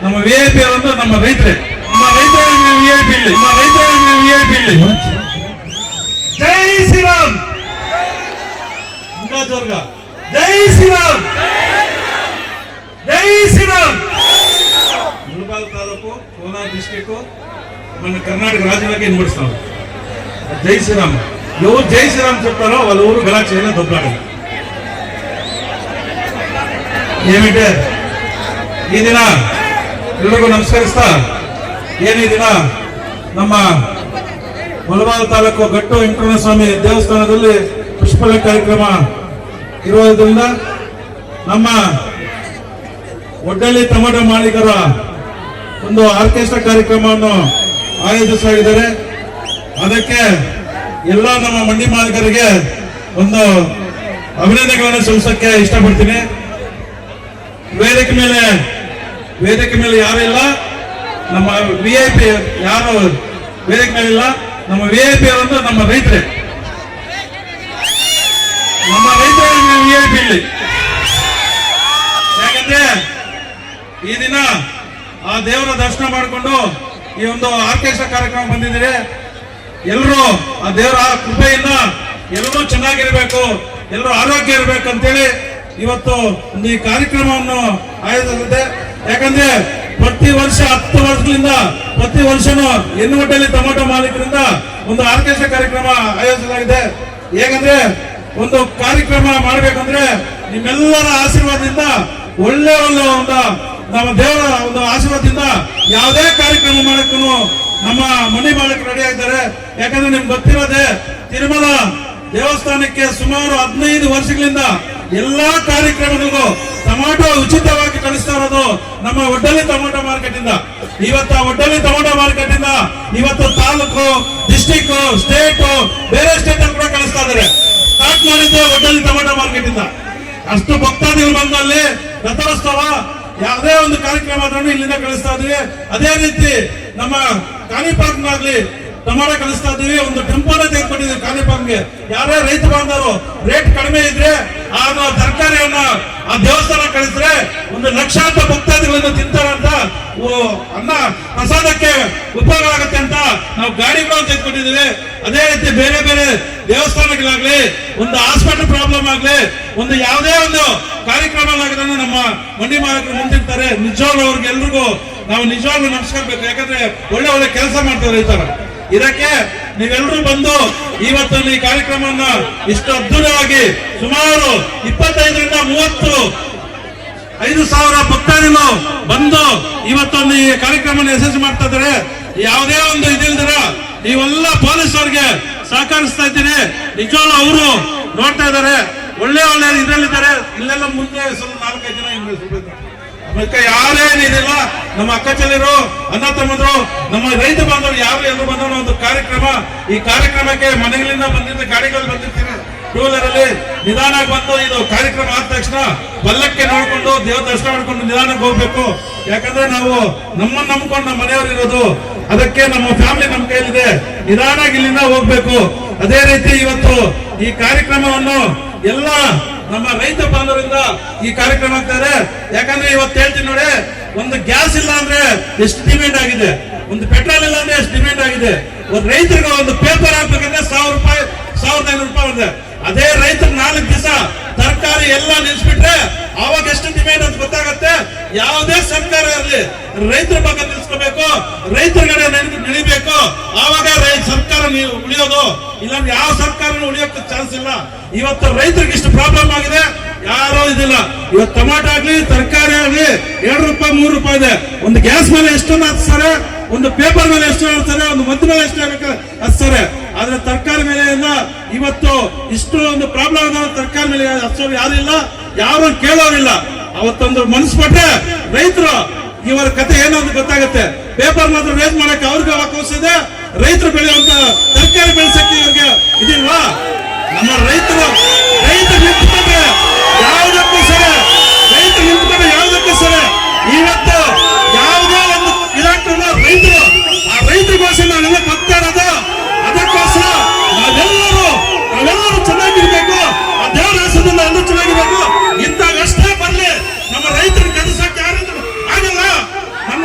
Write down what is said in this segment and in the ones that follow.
ನಮ್ಮ ವಿಐಪಿ ಅವರಂದ್ರೆ ನಮ್ಮ ರೈತರೇ. ನಮ್ಮ ರೈತರ ವಿಐಪಿ ಇಲ್ಲಿ, ನಮ್ಮ ರೈತರ ವಿಐಪಿ ಇಲ್ಲಿ. ಜೈ ಶ್ರೀರಾಮ್. ವರ್ಗ ಜೈ ಶ್ರೀರಾಮ್, ಜೈ ಶ್ರೀರಾಮ್. ಮುಳಬಾಗಿಲು ತಾಲೂಕು, ಕೋಲಾರ ಡಿಸ್ಟಿಕ್, మన కర్ణాటక రాజ్యంలోకి ఇన్వడిస్తాం. జై శ్రీరామ్. ఎవరు జై శ్రీరామ్ చెప్తారో వాళ్ళ ఊరు గలాక్షేలో దొబ్బాడు. ఏమిటే ఈ ದಿನ ಎಲ್ಲರಿಗೂ ನಮಸ್ಕರಿಸ್ತಾ, ಏನು ಈ ದಿನ ನಮ್ಮ ಮುಳಬಾಗಿಲು ತಾಲೂಕು ಗಟ್ಟು ವೆಂಕಟರಮಣ ಸ್ವಾಮಿ ದೇವಸ್ಥಾನದಲ್ಲಿ ಪುಷ್ಪಲ ಕಾರ್ಯಕ್ರಮ ಇರುವುದರಿಂದ ನಮ್ಮ ಒಡ್ಡಳ್ಳಿ ಟೊಮೆಟೊ ಮಾಲೀಕರ ಒಂದು ಆರ್ಕೆಸ್ಟ್ರಾ ಕಾರ್ಯಕ್ರಮವನ್ನು ಆಯೋಜಿಸಲಾಗಿದ್ದಾರೆ. ಅದಕ್ಕೆ ಎಲ್ಲ ನಮ್ಮ ಮಂಡಿ ಮಾಲೀಕರಿಗೆ ಒಂದು ಅಭಿನಂದನೆಗಳನ್ನು ಸಲ್ಲಿಸಕ್ಕೆ ಇಷ್ಟಪಡ್ತೀನಿ. ವೇದಿಕೆ ಮೇಲೆ ಯಾರು ಇಲ್ಲ, ನಮ್ಮ ವಿಐಪಿ ಯಾರು ವೇದಿಕೆ ಮೇಲೆ ಇಲ್ಲ. ನಮ್ಮ ವಿಐಪಿ ಅವರಂದ್ರೆ ನಮ್ಮ ರೈತರೇ, ನಮ್ಮ ರೈತರ ವಿಐಪಿ ಇಲ್ಲಿ. ಯಾಕಂದ್ರೆ ಈ ದಿನ ಆ ದೇವರ ದರ್ಶನ ಮಾಡಿಕೊಂಡು ಈ ಒಂದು ಆರ್ಕೆಸ್ಟ್ರಾ ಕಾರ್ಯಕ್ರಮ ಬಂದಿದ್ದೀರಿ. ಎಲ್ಲರೂ ಆ ದೇವರ ಕೃಪೆಯಿಂದ ಎಲ್ಲರೂ ಚೆನ್ನಾಗಿರ್ಬೇಕು, ಎಲ್ಲರೂ ಆರೋಗ್ಯ ಇರಬೇಕು ಅಂತೇಳಿ ಇವತ್ತು ಒಂದು ಈ ಕಾರ್ಯಕ್ರಮವನ್ನು ಆಯೋಜಿಸಿದೆ. ಯಾಕಂದ್ರೆ ಪ್ರತಿ ವರ್ಷ 10 ವರ್ಷಗಳಿಂದ ಪ್ರತಿ ವರ್ಷನೂ ಎನ್ನುವಟ್ಟಲ್ಲಿ ಟೊಮೆಟೊ ಮಾಲೀಕರಿಂದ ಒಂದು ಆರ್ಕೆಸ್ಟ್ರಾ ಕಾರ್ಯಕ್ರಮ ಆಯೋಜಿಸಲಾಗಿದೆ. ಹೇಗಂದ್ರೆ ಒಂದು ಕಾರ್ಯಕ್ರಮ ಮಾಡ್ಬೇಕಂದ್ರೆ ನಿಮ್ಮೆಲ್ಲರ ಆಶೀರ್ವಾದದಿಂದ ಒಳ್ಳೆ ಒಂದು ನಮ್ಮ ದೇವರ ಒಂದು ಆಶೀರ್ವಾದದಿಂದ ಯಾವುದೇ ಕಾರ್ಯಕ್ರಮ ಮಾಡಕ್ಕೂ ನಮ್ಮ ಮನೆ ಮಾಲೀಕರು ರೆಡಿ ಆಗಿದ್ದಾರೆ. ಯಾಕಂದ್ರೆ ನಿಮ್ಗೆ ಗೊತ್ತಿರೋದೆ, ತಿರುಮಲ ದೇವಸ್ಥಾನಕ್ಕೆ ಸುಮಾರು 15 ವರ್ಷಗಳಿಂದ ಎಲ್ಲಾ ಕಾರ್ಯಕ್ರಮಗಳಿಗೂ ಟೊಮೆಟೊ ಉಚಿತವಾಗಿ ಕಳಿಸ್ತಾ ಇರೋದು ನಮ್ಮ ಒಡ್ಡಳ್ಳಿ ಟೊಮೆಟೊ ಮಾರ್ಕೆಟ್ ಇಂದ. ಇವತ್ತು ಒಡ್ಡಳ್ಳಿ ಟೊಮೆಟೊ ಮಾರ್ಕೆಟ್ ಇಂದ ಇವತ್ತು ತಾಲೂಕು, ಡಿಸ್ಟಿಕ್, ಸ್ಟೇಟ್, ಬೇರೆ ಸ್ಟೇಟ್ ಅಲ್ಲಿ ಕೂಡ ಕಳಿಸ್ತಾ ಇದ್ದಾರೆ. ಸ್ಟಾರ್ಟ್ ಮಾಡಿದ್ದೆ ಒಡ್ಡಳ್ಳಿ ಟೊಮೆಟೊ ಮಾರ್ಕೆಟ್ ಇಂದ. ಅಷ್ಟು ಭಕ್ತಾದಿಗಳು ಬಂದಲ್ಲಿ ರಥೋತ್ಸವ ಯಾವುದೇ ಒಂದು ಕಾರ್ಯಕ್ರಮ ಆದ್ರೂ ಇಲ್ಲಿಂದ ಕಳಿಸ್ತಾ ಇದೀವಿ. ಅದೇ ರೀತಿ ನಮ್ಮ ಕಾಣಿಪಾಕ್ನಾಗ್ಲಿ ಟೊಮೆಟೊ ಕಳಿಸ್ತಾ ಇದೀವಿ. ಒಂದು ಟೆಂಪೋನ ತೆಗೆದುಕೊಂಡಿದ್ದೀವಿ ಕಾಣಿಪಾಕ್ಗೆ. ಯಾರೇ ರೈತ ಬಾಂಧವರು ರೇಟ್ ಕಡಿಮೆ ಇದ್ರೆ ಆ ತರಕಾರಿಯನ್ನ ಆ ದೇವಸ್ಥಾನ ಕಳಿಸಿದ್ರೆ 1 ಲಕ್ಷಾಂತರ ಭಕ್ತಾದಿಗಳನ್ನು ತಿಂತಾರಂತ, ಅನ್ನ ಪ್ರಸಾದಕ್ಕೆ ಉಪಯೋಗ ಆಗುತ್ತೆ ಅಂತ ನಾವು ಗಾಡಿಗಳನ್ನು ತೆಗೆದುಕೊಂಡಿದ್ದೀವಿ. ಅದೇ ರೀತಿ ಬೇರೆ ಬೇರೆ ದೇವಸ್ಥಾನಗಳಾಗ್ಲಿ, ಒಂದು ಹಾಸ್ಪಿಟಲ್ ಪ್ರಾಬ್ಲಮ್ ಆಗ್ಲಿ, ಒಂದು ಯಾವುದೇ ಒಂದು ಕಾರ್ಯಕ್ರಮ ಆಗಿದ್ರೆ ನಮ್ಮ ಮಂಡಿ ಮಾಲೀಕರು ಮುಂದಿರ್ತಾರೆ. ನಿಜವಾಗ್ಲೂ ಅವ್ರಿಗೆ ಎಲ್ರಿಗೂ ನಾವು ನಿಜವಾಗ್ಲೂ ನಮಸ್ಕರಿಸಬೇಕು. ಯಾಕಂದ್ರೆ ಒಳ್ಳೆ ಕೆಲಸ ಮಾಡ್ತಾರೆ ರೈತರ. ಇದಕ್ಕೆ ನೀವೆಲ್ಲರೂ ಬಂದು ಇವತ್ತೊಂದು ಈ ಕಾರ್ಯಕ್ರಮವನ್ನ ಇಷ್ಟು ಅದ್ಭುತವಾಗಿ ಸುಮಾರು 25ರಿಂದ 35,000 ಭಕ್ತಾದಿಗಳು ಬಂದು ಇವತ್ತೊಂದು ಈ ಕಾರ್ಯಕ್ರಮ ಯಶಸ್ವಿ ಮಾಡ್ತಾ ಇದ್ದಾರೆ. ಯಾವುದೇ ಒಂದು ಇದಿಲ್ದಿರ ನೀವೆಲ್ಲ ಪೊಲೀಸ್ ಅವ್ರಿಗೆ ಸಹಕರಿಸ್ತಾ ಇದ್ದೀನಿ. ನಿಜವಾಗ್ಲೂ ಅವರು ನೋಡ್ತಾ ಇದ್ದಾರೆ, ಒಳ್ಳೆ ಇದ್ರಲ್ಲಿದ್ದಾರೆ. ಇಲ್ಲೆಲ್ಲ ಮುಂದೆ ಸ್ವಲ್ಪ 4-5 ಜನ ಯಾರೇನಿದಿಲ್ಲ, ನಮ್ಮ ಅಕ್ಕ ಚೆಲ್ಲರು, ಅಣ್ಣ ತಮ್ಮದ್ರು, ನಮ್ಮ ರೈತ ಬಾಂಧವರು ಯಾರು ಎಲ್ಲರೂ ಬಂದವರು ಒಂದು ಕಾರ್ಯಕ್ರಮ. ಈ ಕಾರ್ಯಕ್ರಮಕ್ಕೆ ಮನೆಗಳಿಂದ ಬಂದಿರ್ತಾರೆ, ಗಾಡಿಗಳು ಬಂದಿರ್ತೀರಿ, 2 ವೀಲರ್ ಅಲ್ಲಿ ನಿಧಾನಕ್ಕೆ ಬಂದು ಇದು ಕಾರ್ಯಕ್ರಮ ಆದ ತಕ್ಷಣ ಪಲ್ಲಕ್ಕೆ ನೋಡ್ಕೊಂಡು ದೇವ್ರ ದರ್ಶನ ಮಾಡ್ಕೊಂಡು ನಿಧಾನಕ್ಕೆ ಹೋಗ್ಬೇಕು. ಯಾಕಂದ್ರೆ ನಾವು ನಮ್ಮನ್ನ ನಂಬ್ಕೊಂಡು ನಮ್ಮ ಮನೆಯವರು ಇರೋದು, ಅದಕ್ಕೆ ನಮ್ಮ ಫ್ಯಾಮಿಲಿ ನಮ್ಮ ಕೈಲಿದೆ. ನಿಧಾನಾಗಿ ಇಲ್ಲಿಂದ ಹೋಗ್ಬೇಕು. ಅದೇ ರೀತಿ ಇವತ್ತು ಈ ಕಾರ್ಯಕ್ರಮವನ್ನು ಎಲ್ಲ ನಮ್ಮ ರೈತ ಬಾಂಧವರಿಂದ ಈ ಕಾರ್ಯಕ್ರಮ ಆಗ್ತಾರೆ. ಯಾಕಂದ್ರೆ ಇವತ್ತು ಹೇಳ್ತೀನಿ ನೋಡಿ, ಒಂದು ಗ್ಯಾಸ್ ಇಲ್ಲ ಅಂದ್ರೆ ಎಷ್ಟು ಡಿಮ್ಯಾಂಡ್ ಆಗಿದೆ, ಒಂದು ಪೆಟ್ರೋಲ್ ಇಲ್ಲ ಅಂದ್ರೆ ಎಷ್ಟು ಡಿಮ್ಯಾಂಡ್ ಆಗಿದೆ. ಒಂದು ರೈತರಿಗೆ ಒಂದು ಪೇಪರ್ ಹಾಕ್ಬೇಕಂದ್ರೆ 1,000 ರೂಪಾಯಿ, 1,500 ರೂಪಾಯಿ ಇದೆ. ಅದೇ ರೈತರು 4 ದಿವಸ ತರಕಾರಿ ಎಲ್ಲ ನಿಲ್ಸ್ಬಿಟ್ರೆ ಅವಾಗ ಎಷ್ಟು ಡಿಮ್ಯಾಂಡ್ ಅಂತ ಗೊತ್ತಾಗತ್ತೆ. ಯಾವುದೇ ಸರ್ಕಾರ ಇರಲಿ ರೈತರ ಬಗ್ಗೆ ನಿಲ್ಸ್ಕೋಬೇಕು, ರೈತರ ಕಡೆ ನಡಿಬೇಕು. ಆವಾಗ ಸರ್ಕಾರ ನೀವು ಉಳಿಯೋದು, ಇಲ್ಲಾಂದ್ರೆ ಯಾವ ಸರ್ಕಾರನೂ ಉಳಿಯೋಕೆ ಚಾನ್ಸ್ ಇಲ್ಲ. ಇವತ್ತು ರೈತರಿಗೆ ಇಷ್ಟು ಪ್ರಾಬ್ಲಮ್ ಆಗಿದೆ, ಯಾರೋ ಇದಿಲ್ಲ. ಇವತ್ತು ಟೊಮಾಟೊ ಆಗ್ಲಿ, ತರಕಾರಿ ಆಗ್ಲಿ 2 ರೂಪಾಯಿ 3 ರೂಪಾಯಿ ಇದೆ. ಒಂದು ಗ್ಯಾಸ್ ಮೇಲೆ ಎಷ್ಟೊಂದು ಹಚ್ತಾರೆ, ಒಂದು ಪೇಪರ್ ಮೇಲೆ ಎಷ್ಟು ಹಚ್ತಾರೆ, ಒಂದು ಮದ್ದು ಮೇಲೆ ಎಷ್ಟು ಹಚ್ತಾರೆ. ಆದ್ರೆ ತರಕಾರಿ ಮೇಲೆ ಇವತ್ತು ಇಷ್ಟು ಒಂದು ಪ್ರಾಬ್ಲಮ್ ಆದ ತರಕಾರಿ ಮೇಲೆ ಹಚ್ಚೋರು ಯಾರಿಲ್ಲ, ಯಾರು ಕೇಳೋರಿಲ್ಲ. ಅವತ್ತೊಂದು ಮನಸ್ಸು ಪಟ್ಟೆ ರೈತರು ಇವರ ಕತೆ ಏನು ಅಂತ ಗೊತ್ತಾಗುತ್ತೆ. ಪೇಪರ್ ಮಾತ್ರ ರೇಟ್ ಮಾಡಕ್ಕೆ ಅವ್ರಿಗೆ ಅವಕಾಶ ಇದೆ, ರೈತರು ಬೆಳೆಯುವಂತ ತರಕಾರಿ ಬೆಳೆಸಕ್ಕೆ ಇವ್ರಿಗೆ ಇದಿಲ್ವಾ? ನಮ್ಮ ರೈತರು ನಿಂತ್ಕೊಂಡ್ರೆ ಯಾವುದಕ್ಕೂ ಸರಿ, ರೈತರು ನಿಂತ್ಕೊಂಡ್ರೆ ಯಾವುದಕ್ಕೂ ಸರಿ. ಇವತ್ತು ಯಾವುದೇ ಒಂದು ಇಲಾಖೆಲ್ಲ ರೈತರು, ಆ ರೈತರಿಗೋಸ್ಕರ ನಾವೆಲ್ಲ ಭಕ್ತ ಇರೋದು. ಅದಕ್ಕೋಸ್ಕರ ನಾವೆಲ್ಲರೂ ಚೆನ್ನಾಗಿರ್ಬೇಕು, ಆ ದೇವರ ಹೆಸರಿನಿಂದ ಎಲ್ಲರೂ ಚೆನ್ನಾಗಿರ್ಬೇಕು. ಇಂಥ ಅಷ್ಟೇ ಬರ್ಲಿ, ನಮ್ಮ ರೈತರು ಗೆಲ್ಲಿಸಕ್ಕೆ ಯಾರು ಆಗಲ್ಲ. ನಮ್ಮ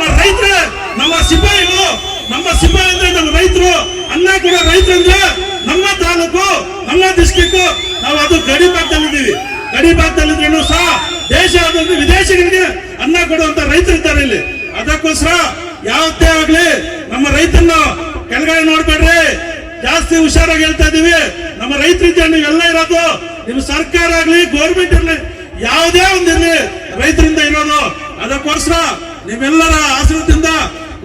ಬಾಂಗ್ಲಾದೇಶಕ್ಕೂ ನಾವು ಅದು ಗಡಿ ಭಾಗದಲ್ಲಿದ್ದೀವಿ. ಗಡಿ ಭಾಗದಲ್ಲಿದ್ರೂ ಸಹ ದೇಶಾದ್ಯಂತ ವಿದೇಶಿಗಳಿಗೆ ಅನ್ನ ಕೊಡುವಂತ ರೈತರು ಇದ್ದಾರೆ ಇಲ್ಲಿ. ಅದಕ್ಕೋಸ್ಕರ ಯಾವತ್ತೇ ಆಗ್ಲಿ ನಮ್ಮ ರೈತನ್ನ ಕೆಳಗಡೆ ನೋಡ್ಬೇಡ್ರಿ, ಜಾಸ್ತಿ ಹುಷಾರಾಗಿ ಹೇಳ್ತಾ ಇದೀವಿ. ನಮ್ಮ ರೈತರಿದ್ದ ನೀವೆಲ್ಲ ಇರೋದು, ನಿಮ್ಮ ಸರ್ಕಾರ ಆಗ್ಲಿ ಗೌರ್ಮೆಂಟ್ ಇರ್ಲಿ ಯಾವುದೇ ಒಂದಿರ್ಲಿ ರೈತರಿಂದ ಇರೋದು. ಅದಕ್ಕೋಸ್ಕರ ನಿಮ್ಮೆಲ್ಲರ ಆಶೀರ್ವಾದದಿಂದ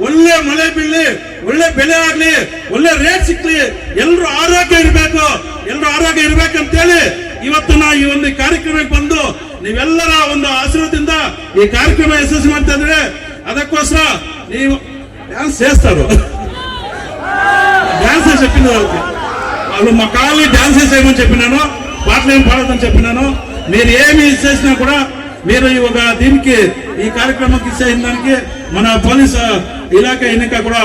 ಒಳ್ಳೆ ಮಳೆ ಬೀಳಲಿ, ಒಳ್ಳೆ ಬೆಲೆ ಆಗ್ಲಿ, ಒಳ್ಳೆ ರೇಟ್ ಸಿಕ್ಲಿ, ಎಲ್ರು ಆರೋಗ್ಯ ಇರಬೇಕು, ಎಲ್ರು ಆರೋಗ್ಯ ಇರ್ಬೇಕಂತೇಳಿ ಇವತ್ತು ನಾ ಈ ಒಂದು ಕಾರ್ಯಕ್ರಮಕ್ಕೆ ಬಂದು ನೀವೆಲ್ಲರ ಒಂದು ಆಶೀರ್ವಾದದಿಂದ ಈ ಕಾರ್ಯಕ್ರಮ ಯಶಸ್ವಿ ಮಾಡ್ತಾ ಇದ್ರೆ. ಅದಕ್ಕೋಸ್ಕರ ನೀವು డాన్స్ చేస్తారు, డాన్స్ చెప్పినారు వాళ్ళు మా కాలనీ డాన్స్ చేయమని చెప్పినాను, పాటలు ఏం పాడదని చెప్పినాను. మీరు ఏమి చేసినా కూడా మీరు ఒక దీనికి ఈ కార్యక్రమానికి ఇచ్చిన దానికి మన పోలీస్ ఇలాకా ఎన్నిక కూడా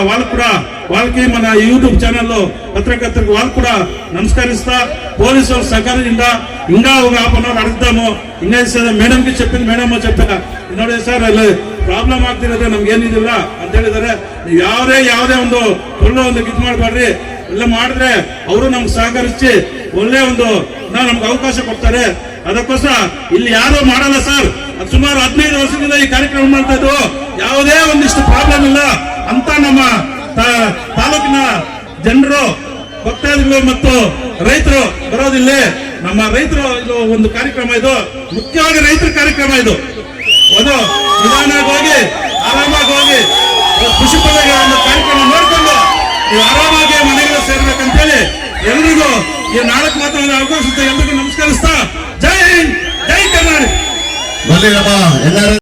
వాళ్ళకి మన యూట్యూబ్ ఛానల్లో పత్రికర్తలకు వాళ్ళకు కూడా నమస్కరిస్తా. పోలీసు వాళ్ళు సహకరించిందా ఇంకా ఒక హాఫ్ అన్ అవర్ ಅಡುತ್ತಾము. ಹಿಂಗೆ ಮೇಡಮ್ಗೆ చెప్పింది, ಮೇಡಮ್ చెప్పా ನೋಡಿ ಸರ್ ಅಲ್ಲಿ ಪ್ರಾಬ್ಲಮ್ ಆಗ್ತಿರೋದು ನಮ್ಗೆ ಏನಿದಿಲ್ಲ ಅಂತ ಹೇಳಿದಾರೆ. ನೀವು ಯಾವುದೇ ಒಂದು ಒಳ್ಳೆ ಒಂದು ಇದು ಮಾಡಬೇಡ್ರಿ, ಎಲ್ಲ ಮಾಡಿದ್ರೆ ಅವರು ನಮ್ಗೆ ಸಹಕರಿಸಿ ಒಳ್ಳೆ ಒಂದು ನಮ್ಗೆ ಅವಕಾಶ ಕೊಡ್ತಾರೆ. ಅದಕ್ಕೋಸ್ಕರ ಇಲ್ಲಿ ಯಾರು ಮಾಡಲ್ಲ ಸರ್. ಸುಮಾರು 15 ವರ್ಷದಿಂದ ಈ ಕಾರ್ಯಕ್ರಮ ಮಾಡ್ತಾ ಇದ್ರು, ಯಾವುದೇ ಒಂದಿಷ್ಟು ಪ್ರಾಬ್ಲಮ್ ಇಲ್ಲ ಅಂತ ನಮ್ಮ ತಾಲೂಕಿನ ಜನರು ಭಕ್ತಾದಿಗಳು ಮತ್ತು ರೈತರು ಬರೋದಿಲ್ಲ. ನಮ್ಮ ರೈತರು ಇದು ಒಂದು ಕಾರ್ಯಕ್ರಮ, ಇದು ಮುಖ್ಯವಾಗಿ ರೈತರ ಕಾರ್ಯಕ್ರಮ. ಇದು ಅದು ನಿಧಾನವಾಗಿ ಹೋಗಿ ಆರಾಮಾಗಿ ಹೋಗಿ ಖುಷಿ ಪಡೆದ ಒಂದು ಕಾರ್ಯಕ್ರಮ ನೋಡ್ಕೊಂಡು ನೀವು ಆರಾಮಾಗಿ ಮನೆಗೆ ಸೇರ್ಬೇಕಂತೇಳಿ ಎಲ್ರಿಗೂ ಈ ನಾಲ್ಕು ಮಾತಾಡೋ ಅವಕಾಶ ಎಲ್ರಿಗೂ ನಮಸ್ಕರಿಸ್ತಾ. ಜೈ ಹಿಂದ್, ಜೈ ಕರ್ನಾಟಕ.